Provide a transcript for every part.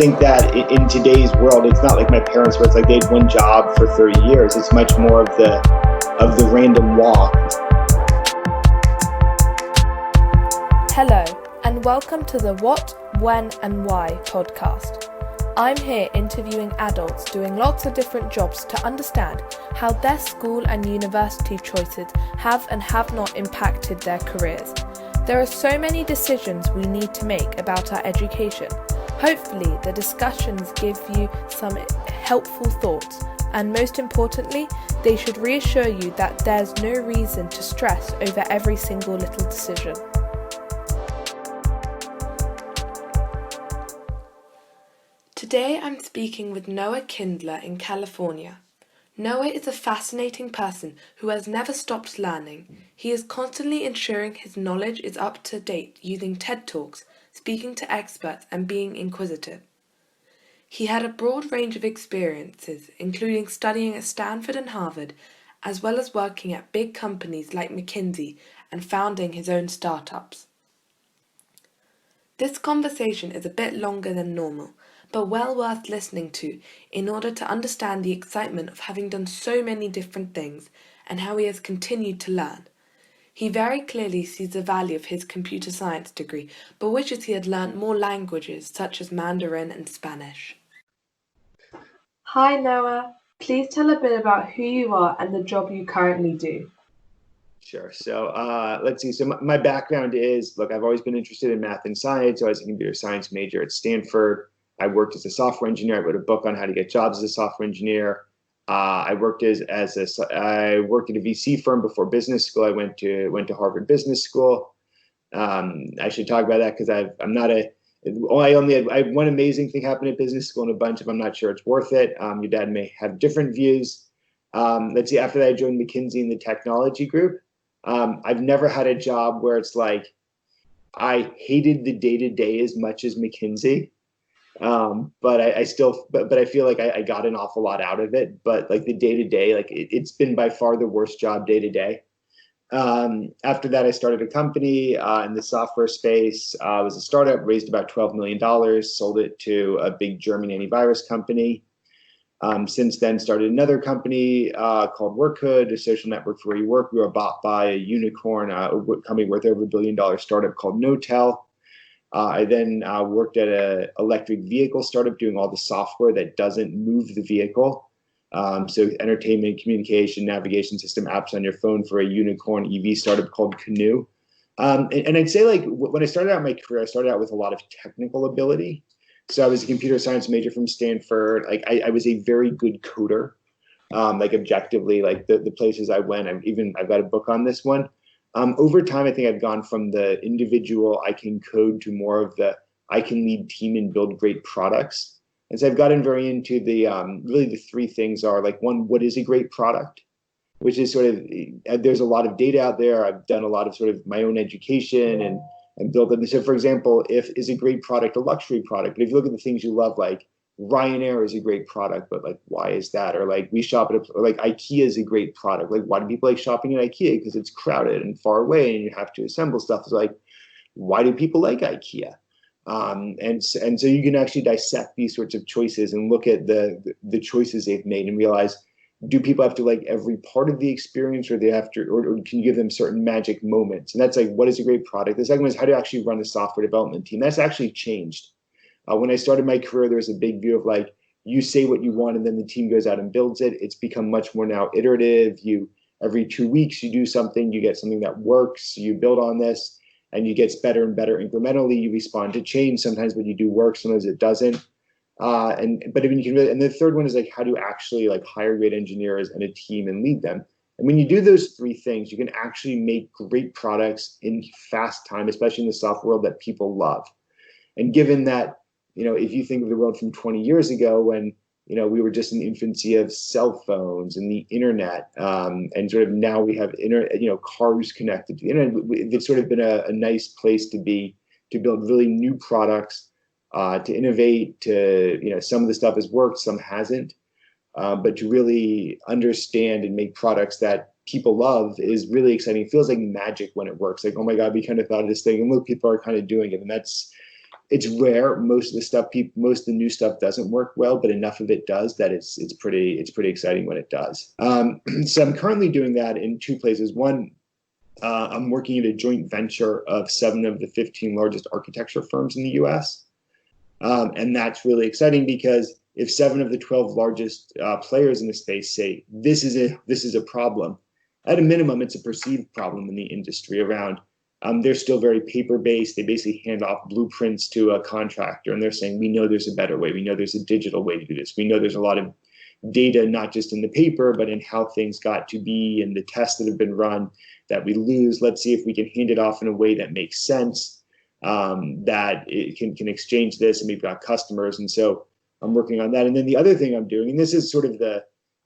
think that in today's world, it's not like my parents where it's like they had one job for 30 years. It's much more of the random walk. Hello, and welcome to the What, When and Why podcast. I'm here interviewing adults doing lots of different jobs to understand how their school and university choices have and have not impacted their careers. There are so many decisions we need to make about our education. Hopefully, the discussions give you some helpful thoughts, and most importantly, they should reassure you that there's no reason to stress over every single little decision. Today I'm speaking with Noah Kindler in California. Noah is a fascinating person who has never stopped learning. He is constantly ensuring his knowledge is up to date using TED Talks, speaking to experts and being inquisitive. He had a broad range of experiences, including studying at Stanford and Harvard, as well as working at big companies like McKinsey and founding his own startups. This conversation is a bit longer than normal, but well worth listening to in order to understand the excitement of having done so many different things and how he has continued to learn. He very clearly sees the value of his computer science degree, but wishes he had learnt more languages such as Mandarin and Spanish. Hi Noah, please tell a bit about who you are and the job you currently do. Sure. So let's see. So my background is, look, I've always been interested in math and science. I was a computer science major at Stanford. I worked as a software engineer. I wrote a book on how to get jobs as a software engineer. I worked at a VC firm before business school. I went to Harvard Business School. I should talk about that because I had one amazing thing happen at business school and a bunch of I'm not sure it's worth it. Your dad may have different views. Let's see. After that, I joined McKinsey in the technology group. I've never had a job where it's like I hated the day-to-day as much as McKinsey. But I feel like I got an awful lot out of it. But like the day-to-day, like it's been by far the worst job day-to-day. After that, I started a company in the software space. It was a startup, raised about $12 million, sold it to a big German antivirus company. Since then, started another company called Workhood, a social network for where you work. We were bought by a unicorn, a company worth over $1 billion startup called Knotel. I then worked at an electric vehicle startup doing all the software that doesn't move the vehicle. So entertainment, communication, navigation system apps on your phone for a unicorn EV startup called Canoe. And I'd say like when I started out my career, I started out with a lot of technical ability. So I was a computer science major from Stanford. Like I was a very good coder. Like objectively, like the places I went, I've got a book on this one. Over time, I think I've gone from the individual I can code to more of the I can lead team and build great products. And so I've gotten very into the really the three things are like one, what is a great product? Which is sort of, there's a lot of data out there. I've done a lot of sort of my own education and built them. So for example, is a great product a luxury product? But if you look at the things you love, like Ryanair is a great product, but like, why is that? Or like we shop at like IKEA is a great product. Like, why do people like shopping at IKEA? Because it's crowded and far away and you have to assemble stuff. It's like, why do people like IKEA? And so you can actually dissect these sorts of choices and look at the choices they've made and realize, do people have to like every part of the experience, or they have to, or can you give them certain magic moments? And that's like, what is a great product? The second one is how to actually run a software development team. That's actually changed. When I started my career, there was a big view of like, you say what you want and then the team goes out and builds it. It's become much more now iterative. Every 2 weeks, you do something, you get something that works, you build on this, and you get better and better incrementally. You respond to change. Sometimes what you do works, sometimes it doesn't. And the third one is like, how do you actually like hire great engineers and a team and lead them? And when you do those three things, you can actually make great products in fast time, especially in the software world that people love. And given that, if you think of the world from 20 years ago when, we were just in the infancy of cell phones and the internet, and sort of now we have cars connected to the internet. It's sort of been a nice place to build really new products, to innovate, to, some of the stuff has worked, some hasn't, but to really understand and make products that people love is really exciting. It feels like magic when it works. Like, oh my God, we kind of thought of this thing and look, people are kind of doing it. And It's rare. Most of the stuff, most of the new stuff doesn't work well, but enough of it does that it's pretty exciting when it does. So I'm currently doing that in two places. One, I'm working at a joint venture of 7 of the 15 largest architecture firms in the U.S. And that's really exciting because if 7 of the 12 largest players in the space say this is a problem, at a minimum, it's a perceived problem in the industry around. They're still very paper-based. They basically hand off blueprints to a contractor, and they're saying, we know there's a better way. We know there's a digital way to do this. We know there's a lot of data, not just in the paper, but in how things got to be and the tests that have been run that we lose. Let's see if we can hand it off in a way that makes sense, that it can exchange this, and we've got customers. And so I'm working on that. And then the other thing I'm doing, and this is sort of the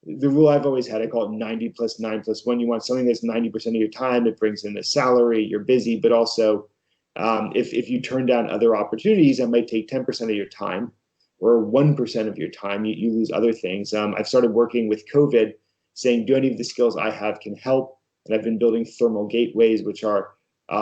rule I've always had, I call it 90 plus 9 plus 1. You want something that's 90% of your time. It brings in the salary, you're busy, but also if you turn down other opportunities, that might take 10% of your time or 1% of your time. You lose other things. I've started working with COVID, saying, do any of the skills I have can help? And I've been building thermal gateways, which are,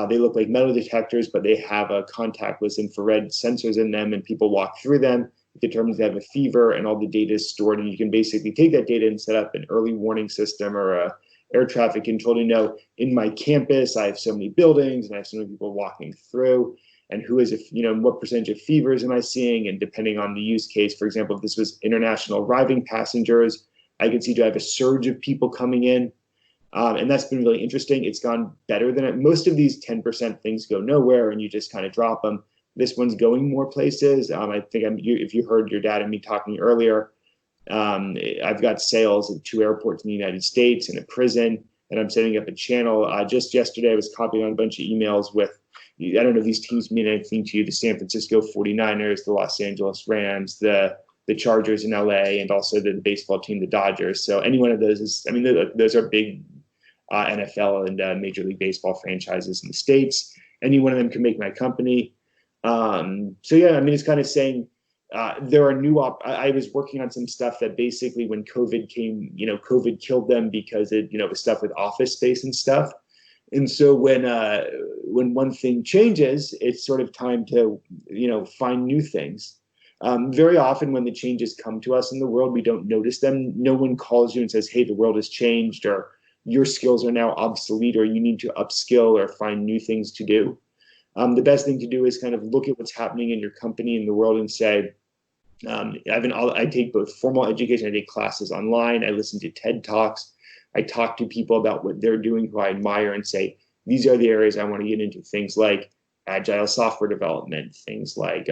they look like metal detectors, but they have a contactless infrared sensors in them, and people walk through them. It determines they have a fever, and all the data is stored, and you can basically take that data and set up an early warning system or a air traffic control to know, in my campus I have so many buildings and I have so many people walking through, and who is, if what percentage of fevers am I seeing, and depending on the use case, for example, if this was international arriving passengers, I can see, do I have a surge of people coming in? And that's been really interesting. It's gone better than it. Most of these 10% things go nowhere and you just kind of drop them. This one's going more places. I think if you heard your dad and me talking earlier, I've got sales at 2 airports in the United States and a prison, and I'm setting up a channel. Just yesterday, I was copying on a bunch of emails with, I don't know if these teams mean anything to you, the San Francisco 49ers, the Los Angeles Rams, the Chargers in LA, and also the baseball team, the Dodgers. So any one of those is, those are big NFL and Major League Baseball franchises in the States. Any one of them can make my company. So yeah, it's kind of saying there are new I was working on some stuff that basically when COVID came, COVID killed them because it, was stuff with office space and stuff. And so when one thing changes, it's sort of time to, find new things. Very often when the changes come to us in the world, we don't notice them. No one calls you and says, hey, the world has changed, or your skills are now obsolete, or you need to upskill or find new things to do. The best thing to do is kind of look at what's happening in your company, in the world, and say, I take both formal education, I take classes online, I listen to TED Talks, I talk to people about what they're doing who I admire and say, these are the areas I want to get into, things like agile software development, things like,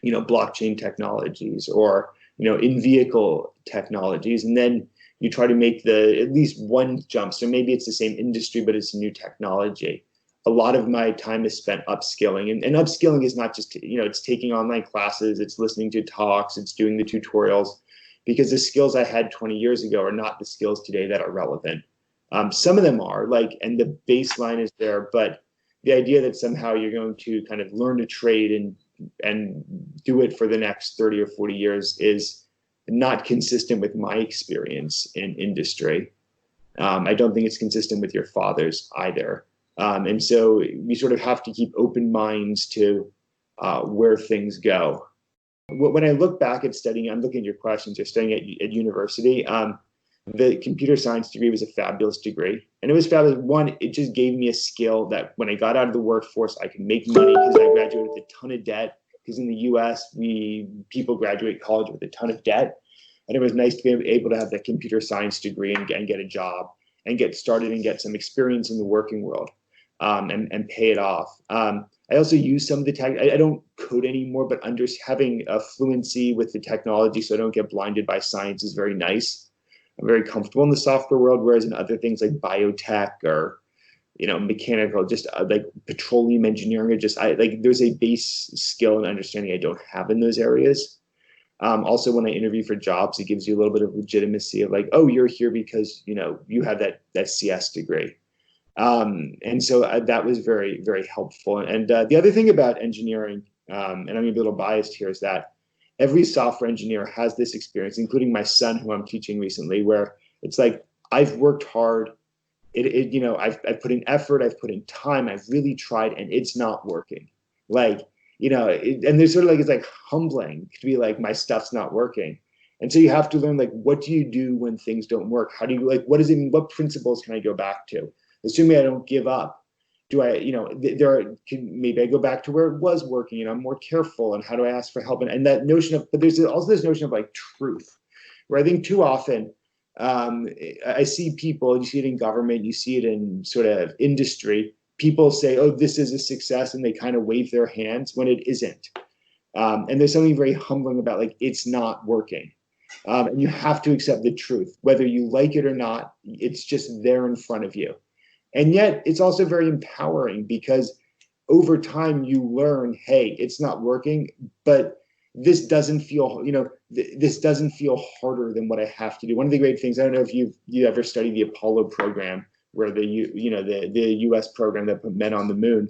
blockchain technologies, or, in-vehicle technologies. And then you try to make at least one jump. So maybe it's the same industry, but it's a new technology. A lot of my time is spent upskilling, and upskilling is not just, it's taking online classes, it's listening to talks, it's doing the tutorials, because the skills I had 20 years ago are not the skills today that are relevant. Some of them are, and the baseline is there, but the idea that somehow you're going to kind of learn a trade and do it for the next 30 or 40 years is not consistent with my experience in industry. I don't think it's consistent with your father's either. And so we sort of have to keep open minds to where things go. When I look back at studying, I'm looking at your questions, you're studying at university, the computer science degree was a fabulous degree. And it was fabulous. One, it just gave me a skill that when I got out of the workforce, I could make money, because I graduated with a ton of debt. Because in the US, people graduate college with a ton of debt. And it was nice to be able to have that computer science degree and get a job and get started and get some experience in the working world. And pay it off. I also use some of the tech. I don't code anymore, but having a fluency with the technology so I don't get blinded by science is very nice. I'm very comfortable in the software world, whereas in other things like biotech or, mechanical, just like petroleum engineering, or there's a base skill and understanding I don't have in those areas. Also, when I interview for jobs, it gives you a little bit of legitimacy of like, oh, you're here because, you have that CS degree. And so that was very, very helpful. And the other thing about engineering, and I'm going to be a little biased here, is that every software engineer has this experience, including my son, who I'm teaching recently, where it's like, I've worked hard. I've put in effort, I've put in time, I've really tried, and it's not working. and there's sort of like, it's like humbling to be like, my stuff's not working. And so you have to learn, like, what do you do when things don't work? How do you, like, what does it mean? What principles can I go back to? Assuming I don't give up, do I, maybe I go back to where it was working and I'm more careful, and how do I ask for help? And that notion of, but there's also this notion of like truth, where I think too often I see people, you see it in government, you see it in sort of industry, people say, oh, this is a success, and they kind of wave their hands when it isn't. And there's something very humbling about, like, it's not working. And you have to accept the truth, whether you like it or not. It's just there in front of you. And yet it's also very empowering, because over time you learn, hey, it's not working, but this doesn't feel, this doesn't feel harder than what I have to do. One of the great things, I don't know if you ever studied the Apollo program, where the US program that put men on the moon.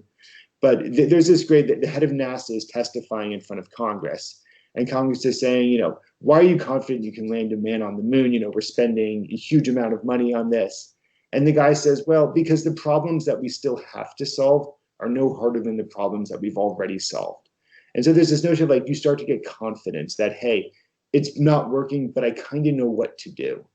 But there's this great, the head of NASA is testifying in front of Congress. And Congress is saying, why are you confident you can land a man on the moon? We're spending a huge amount of money on this. And the guy says, well, because the problems that we still have to solve are no harder than the problems that we've already solved. And so there's this notion of, like, you start to get confidence that, hey, it's not working, but I kind of know what to do.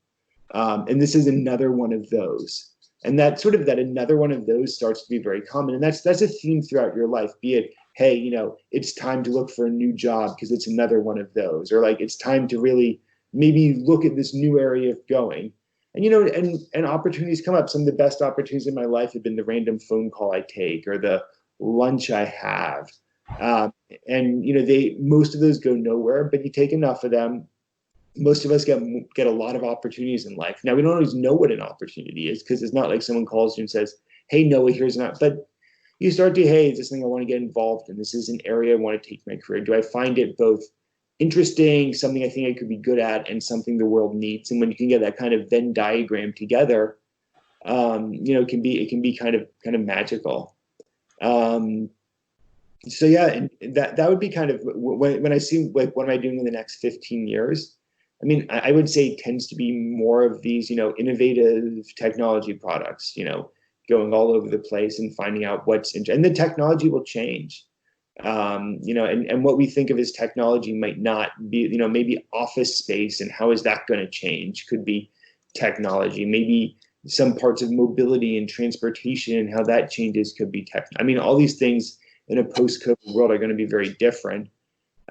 And this is another one of those. And that sort of, that another one of those starts to be very common. And that's a theme throughout your life, be it, hey, it's time to look for a new job because it's another one of those, or like, it's time to really maybe look at this new area of going. And, and opportunities come up. Some of the best opportunities in my life have been the random phone call I take, or the lunch I have. And, most of those go nowhere, but you take enough of them. Most of us get a lot of opportunities in life. Now, we don't always know what an opportunity is, because it's not like someone calls you and says, hey, Noah, here's an, but you start to, hey, this thing I want to get involved in. This is an area I want to take my career. Do I find it both interesting, something I think I could be good at, and something the world needs? And when you can get that kind of Venn diagram together, it can be kind of magical. So yeah, and that would be kind of when I see, like, what am I doing in the next 15 years? I mean, I would say it tends to be more of these, innovative technology products, going all over the place and finding out and the technology will change. And what we think of as technology might not be, maybe office space, and how is that going to change could be technology. Maybe some parts of mobility and transportation and how that changes could be tech. I mean, all these things in a post-COVID world are going to be very different.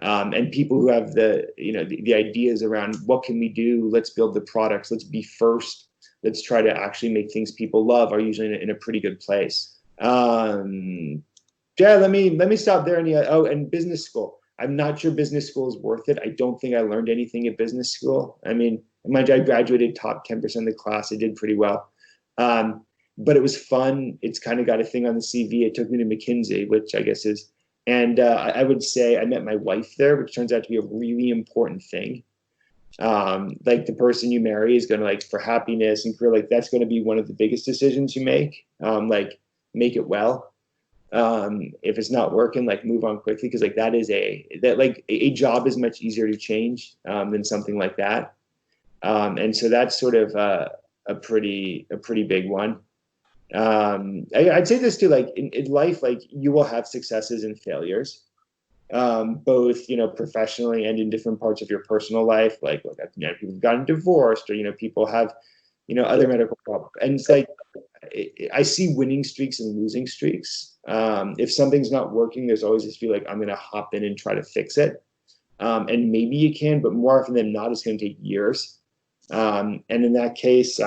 And people who have the ideas around what can we do, let's build the products, let's be first, let's try to actually make things people love, are usually in a pretty good place. Yeah, let me stop there. And business school. I'm not sure business school is worth it. I don't think I learned anything at business school. I mean, mind you, I graduated top 10% of the class. I did pretty well. But it was fun. It's kind of got a thing on the CV. It took me to McKinsey, which I guess is, and I would say I met my wife there, which turns out to be a really important thing. Like, the person you marry is going to, like, for happiness and career, like, that's going to be one of the biggest decisions you make. Like, make it well. If it's not working, like, move on quickly, because, like, a job is much easier to change than something like that. And so that's sort of a pretty big one. I'd say this too, like, in life, like, you will have successes and failures, both, professionally and in different parts of your personal life. Like, people have gotten divorced, or, people have, other medical problems. And it's like, I see winning streaks and losing streaks. If something's not working, there's always this feel like, I'm going to hop in and try to fix it. And maybe you can, but more often than not, it's going to take years. And in that case,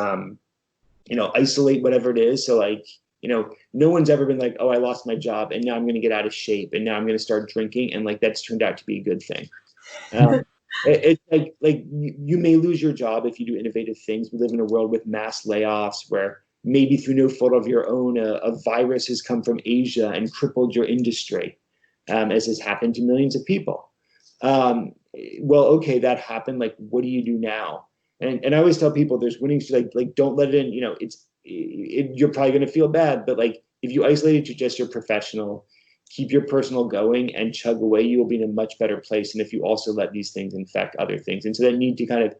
isolate whatever it is. So, like, no one's ever been like, oh, I lost my job and now I'm going to get out of shape and now I'm going to start drinking. And, like, that's turned out to be a good thing. It's like you may lose your job if you do innovative things. We live in a world with mass layoffs where maybe through no fault of your own, a virus has come from Asia and crippled your industry, as has happened to millions of people. Well, okay, that happened. Like, what do you do now? And I always tell people there's winning, like don't let it in, you're probably going to feel bad, but, like, if you isolate it to just your professional, keep your personal going and chug away, you will be in a much better place. And if you also let these things infect other things. And so that need to kind of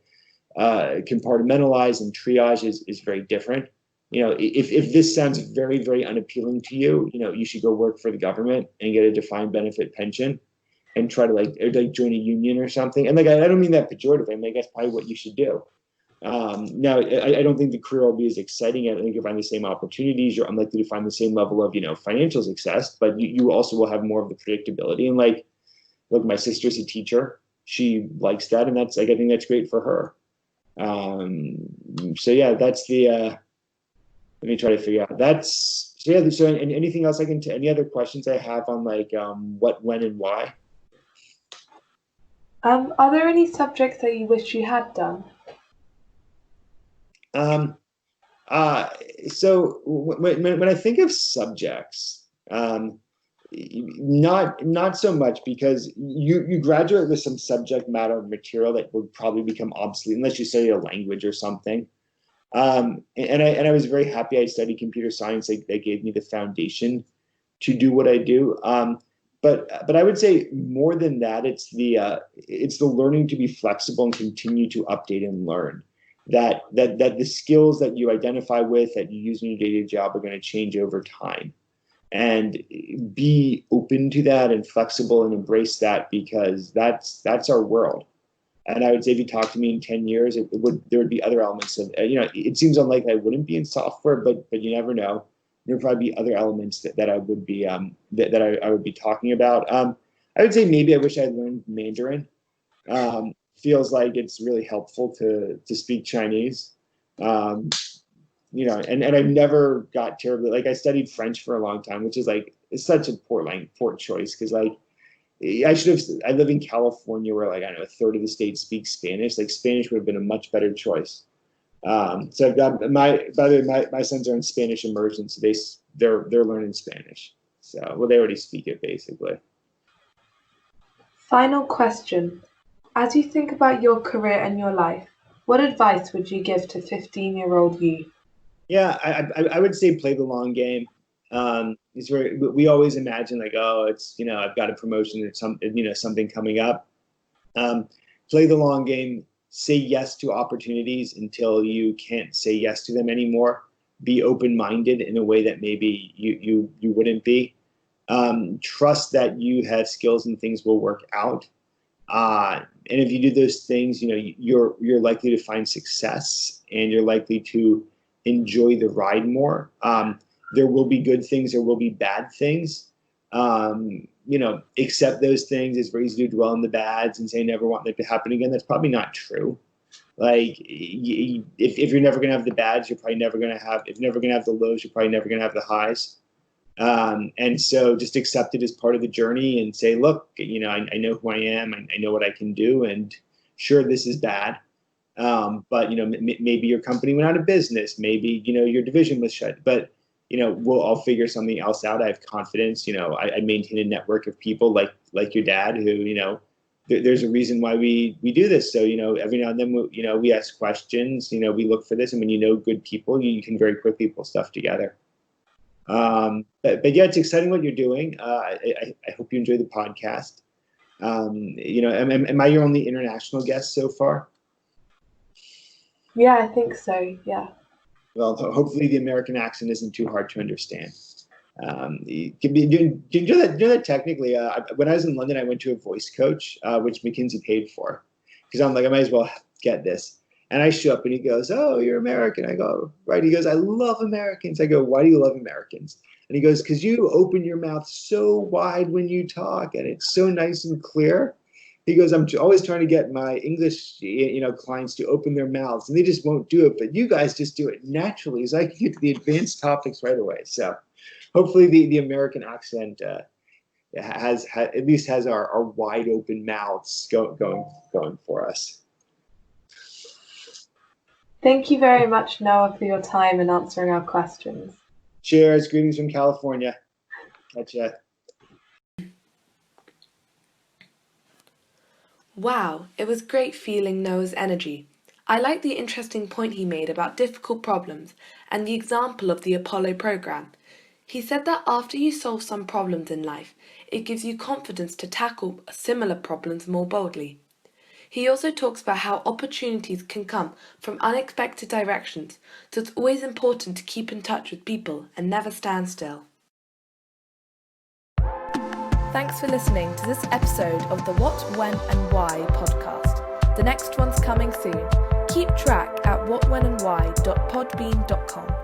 compartmentalize and triage is very different. if this sounds very, very unappealing to you, you should go work for the government and get a defined benefit pension and try to like join a union or something. And like, I don't mean that pejoratively. I mean, that's probably what you should do. Now, I don't think the career will be as exciting. I don't think you'll find the same opportunities. You're unlikely to find the same level of, financial success, but you also will have more of the predictability. And like, look, my sister's a teacher. She likes that. And that's like, I think that's great for her. So yeah, that's the, let me try to figure out. That's, so yeah, so and anything else any other questions I have on like, what, when, and why? Are there any subjects that you wish you had done? So when I think of subjects, not so much, because you graduate with some subject matter material that will probably become obsolete unless you study a language or something. And I was very happy I studied computer science. That gave me the foundation to do what I do. But I would say more than that, it's the learning to be flexible and continue to update and learn. That the skills that you identify with, that you use in your day-to-day job, are going to change over time, and be open to that and flexible and embrace that, because that's our world. And I would say if you talk to me in 10 years, there would be other elements of, it seems unlikely I wouldn't be in software, but you never know. There would probably be other elements that I would be that I would be talking about. I would say maybe I wish I had learned Mandarin. Feels like it's really helpful to speak Chinese. And I've never got terribly, like, I studied French for a long time, which is like, it's such a poor choice, because like I live in California where, like, I don't know, a third of the state speaks Spanish. Like, Spanish would have been a much better choice. So I've got by the way, my sons are in Spanish immersion, so they're learning Spanish. So, well, they already speak it basically. Final question. As you think about your career and your life, what advice would you give to 15-year-old you? Yeah, I would say play the long game. It's where we always imagine, like, oh, it's, I've got a promotion or something coming up. Play the long game. Say yes to opportunities until you can't say yes to them anymore. Be open-minded in a way that maybe you wouldn't be. Trust that you have skills and things will work out. And if you do those things, you're likely to find success, and you're likely to enjoy the ride more. There will be good things, there will be bad things. Accept those things. It's very easy to dwell on the bads and say, I never want that to happen again. That's probably not true. Like, if you're never going to have the bads, you're probably never going to have, if you're never going to have the lows, you're probably never going to have the highs. And so just accept it as part of the journey and say, look, I know who I am. I know what I can do. And sure, this is bad. But, maybe your company went out of business. Maybe, your division was shut. But, I'll figure something else out. I have confidence. I maintain a network of people like your dad who, there's a reason why we do this. So, every now and then, we ask questions, we look for this. And when good people, you can very quickly pull stuff together. But yeah, it's exciting what you're doing. I hope you enjoy the podcast. Am I your only international guest so far? Yeah, I think so. Yeah. Well, hopefully the American accent isn't too hard to understand. Do you know that technically, when I was in London, I went to a voice coach, which McKinsey paid for, because I'm like, I might as well get this. And I show up and he goes, oh, you're American. I go, right. He goes, I love Americans. I go, why do you love Americans? And he goes, because you open your mouth so wide when you talk, and it's so nice and clear. He goes, I'm always trying to get my English, clients to open their mouths, and they just won't do it. But you guys just do it naturally. So I can get to the advanced topics right away. So hopefully the American accent has at least has our wide open mouths going for us. Thank you very much, Noah, for your time and answering our questions. Cheers. Greetings from California. Catch ya. Wow, it was great feeling Noah's energy. I like the interesting point he made about difficult problems and the example of the Apollo program. He said that after you solve some problems in life, it gives you confidence to tackle similar problems more boldly. He also talks about how opportunities can come from unexpected directions, so it's always important to keep in touch with people and never stand still. Thanks for listening to this episode of the What, When and Why podcast. The next one's coming soon. Keep track at whatwhenandwhy.podbean.com.